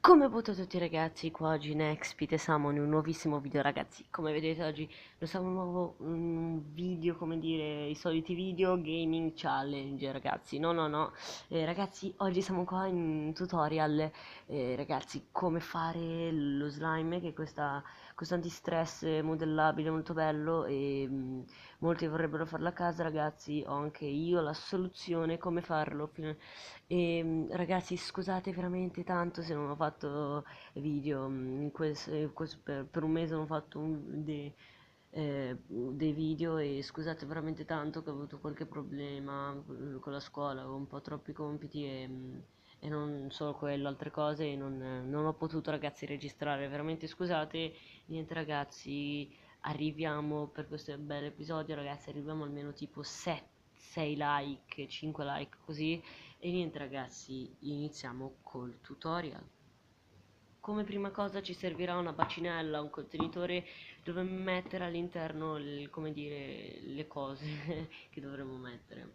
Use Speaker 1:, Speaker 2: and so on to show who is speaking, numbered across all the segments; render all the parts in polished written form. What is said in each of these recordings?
Speaker 1: Come potete tutti ragazzi, qua oggi Nexpit e siamo in un nuovissimo video ragazzi. Come vedete oggi non siamo un nuovo video, come dire, i soliti video gaming challenge ragazzi. No, ragazzi, oggi siamo qua in un tutorial, ragazzi, come fare lo slime, che è questo antistress modellabile molto bello e molti vorrebbero farlo a casa ragazzi. Ho anche io la soluzione come farlo. Ragazzi, scusate veramente tanto se non ho fatto video, per un mese non ho fatto dei video e scusate veramente tanto che ho avuto qualche problema con la scuola, ho un po' troppi compiti e non solo quello, altre cose e non ho potuto ragazzi registrare, veramente scusate. Niente ragazzi, arriviamo per questo bell'episodio ragazzi, arriviamo almeno tipo 6 like, 5 like così. E niente ragazzi, iniziamo col tutorial. Come prima cosa ci servirà una bacinella, un contenitore dove mettere all'interno, come dire, le cose che dovremo mettere.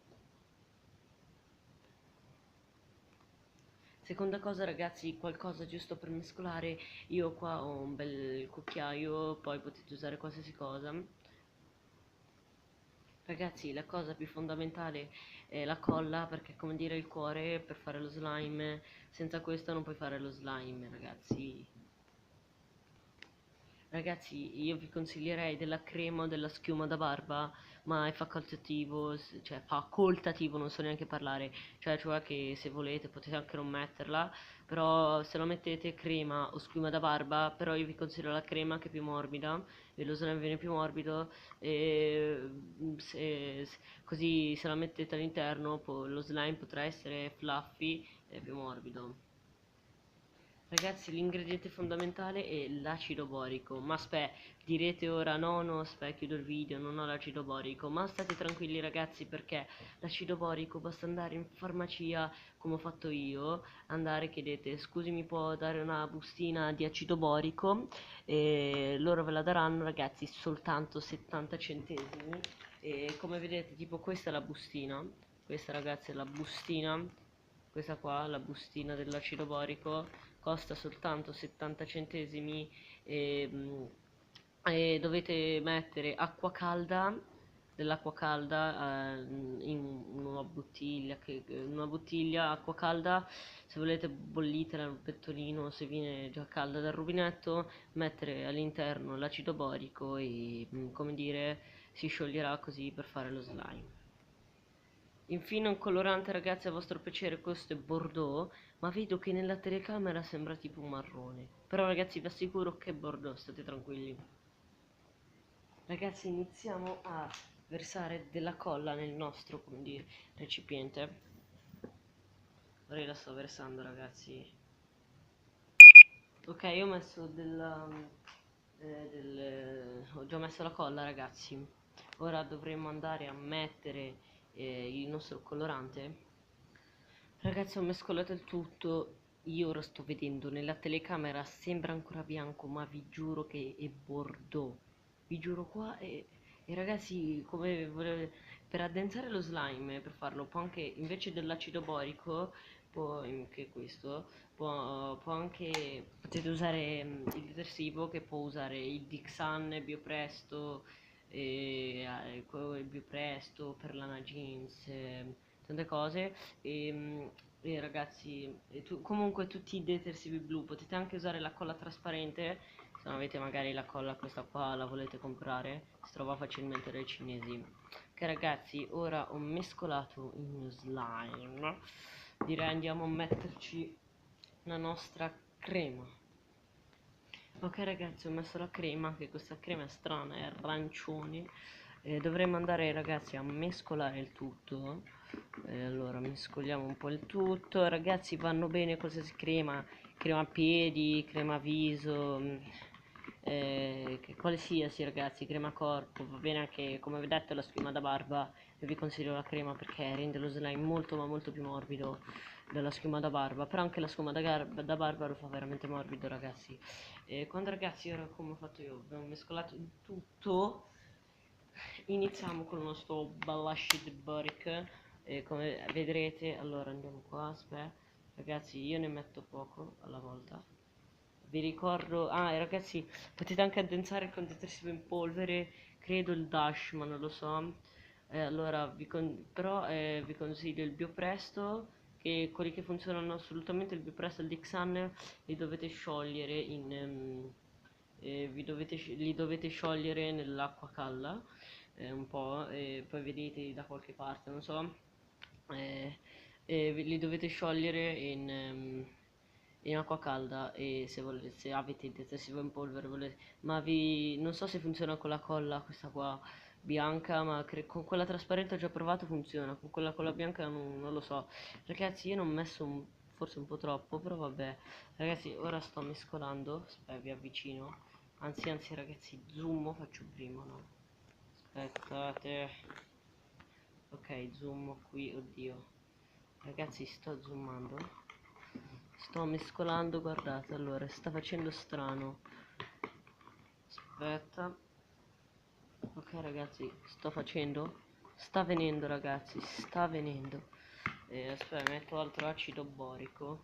Speaker 1: Seconda cosa ragazzi, qualcosa giusto per mescolare. Io qua ho un bel cucchiaio, poi potete usare qualsiasi cosa. Ragazzi, la cosa più fondamentale è la colla, perché come dire il cuore per fare lo slime, senza questo non puoi fare lo slime, ragazzi. Ragazzi, io vi consiglierei della crema o della schiuma da barba, ma è facoltativo, cioè facoltativo, non so neanche parlare, cioè che se volete potete anche non metterla, però se lo mettete crema o schiuma da barba, però io vi consiglio la crema che è più morbida, e lo slime viene più morbido, e così se la mettete all'interno lo slime potrà essere fluffy e più morbido. Ragazzi, l'ingrediente fondamentale è l'acido borico. Ma aspetta, direte ora no, aspetta, chiudo il video, non ho l'acido borico. Ma state tranquilli ragazzi, perché l'acido borico basta andare in farmacia, come ho fatto io, andare chiedete, scusi mi può dare una bustina di acido borico? E loro ve la daranno ragazzi soltanto 70 centesimi. E come vedete, tipo questa è la bustina. Questa ragazzi è la bustina. Questa qua, la bustina dell'acido borico, costa soltanto 70 centesimi e dovete mettere acqua calda, dell'acqua calda in una bottiglia acqua calda, se volete bollite nel pettolino, se viene già calda dal rubinetto, mettere all'interno l'acido borico e come dire si scioglierà così per fare lo slime. Infine un colorante ragazzi a vostro piacere, questo è Bordeaux, ma vedo che nella telecamera sembra tipo un marrone. Però ragazzi vi assicuro che è Bordeaux, state tranquilli. Ragazzi iniziamo a versare della colla nel nostro, come dire, recipiente. Ora io la sto versando ragazzi. Ok, io ho messo ho già messo la colla ragazzi. Ora dovremo andare a mettere il nostro colorante. Ragazzi, ho mescolato il tutto. Io ora sto vedendo nella telecamera sembra ancora bianco, ma vi giuro che è Bordeaux. Vi giuro qua e ragazzi, per addensare lo slime, per farlo, può anche invece dell'acido borico, che è questo, può anche potete usare il detersivo che può usare il Dixan, Biopresto, il Biopresto per Lana Jeans, tante cose. Ragazzi, comunque tutti i detersivi blu, potete anche usare la colla trasparente, se non avete magari la colla questa qua la volete comprare, si trova facilmente dai cinesi. Ok ragazzi, ora ho mescolato in slime, direi andiamo a metterci la nostra crema. Ok ragazzi, ho messo la crema, che questa crema è strana, è arancione. Dovremmo andare ragazzi a mescolare il tutto. Allora mescoliamo un po' il tutto. Ragazzi, vanno bene qualsiasi crema, crema piedi, crema viso, che qualsiasi ragazzi, crema corpo, va bene anche come vi ho detto la schiuma da barba. Io vi consiglio la crema perché rende lo slime molto ma molto più morbido della schiuma da barba, però anche la schiuma da barba lo fa veramente morbido ragazzi. Quando ragazzi ora come ho fatto io, abbiamo mescolato il tutto, iniziamo con il nostro blush di boric, come vedrete. Allora andiamo qua, aspetta ragazzi, io ne metto poco alla volta, vi ricordo, ah, e ragazzi, potete anche addensare con detersivo in polvere, credo il Dash, ma non lo so. Allora, però vi consiglio il Biopresto, che quelli che funzionano assolutamente, il Biopresto e il Dixan, li dovete sciogliere li dovete sciogliere nell'acqua calda, un po', e poi vedete da qualche parte, non so, eh, li dovete sciogliere in acqua calda e se volete, se avete il detersivo in polvere, ma non so se funziona con la colla questa qua bianca, ma con quella trasparente ho già provato, funziona, con la bianca non lo so. Ragazzi, io non ho messo forse un po' troppo, però vabbè. Ragazzi, ora sto mescolando, aspetta, vi avvicino. Anzi ragazzi, zoom faccio prima, no? Aspettate. Ok, zoom qui, oddio. Ragazzi, sto zoomando. Sto mescolando, guardate, allora, sta facendo strano. Aspetta. Ok ragazzi, sta venendo ragazzi, sta venendo. Aspetta, metto altro acido borico.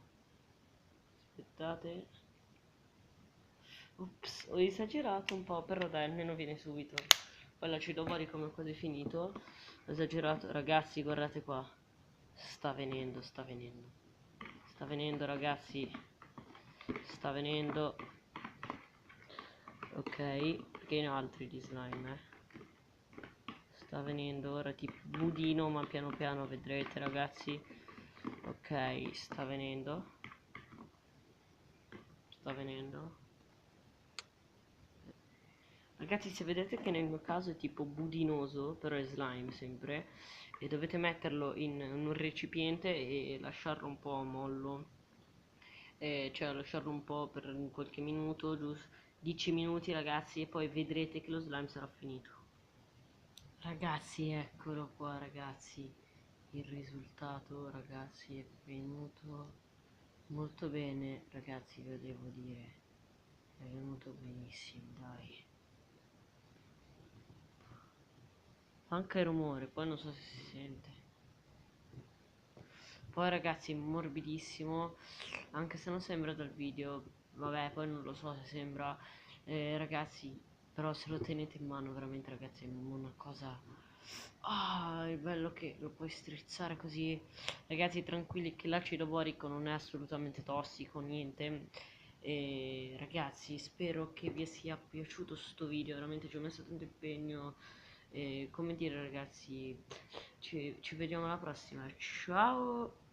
Speaker 1: Aspettate. Ops, ho esagerato un po', però dai, almeno viene subito. Poi l'acido borico mi è quasi finito. Ho esagerato, ragazzi, guardate qua. Sta venendo, sta venendo. Sta venendo ragazzi. Sta venendo. Ok, perché ne ho altri di slime, Sta venendo ora tipo budino, ma piano piano vedrete ragazzi. Ok, sta venendo. Sta venendo. Ragazzi, se vedete che nel mio caso è tipo budinoso, però è slime sempre, e dovete metterlo in un recipiente e lasciarlo un po' a mollo, cioè lasciarlo un po' per qualche minuto, giusto 10 minuti ragazzi, e poi vedrete che lo slime sarà finito. Ragazzi, eccolo qua ragazzi, il risultato ragazzi è venuto molto bene, ragazzi, ve lo devo dire, è venuto benissimo, dai. Fa anche rumore, poi non so se si sente. Poi ragazzi, morbidissimo, anche se non sembra dal video, vabbè, poi non lo so se sembra, ragazzi, però se lo tenete in mano veramente ragazzi è una cosa, ah, è bello che lo puoi strizzare così. Ragazzi, tranquilli che l'acido borico non è assolutamente tossico, niente. E ragazzi, spero che vi sia piaciuto sto video, veramente ci ho messo tanto impegno. E come dire ragazzi, ci vediamo alla prossima, ciao.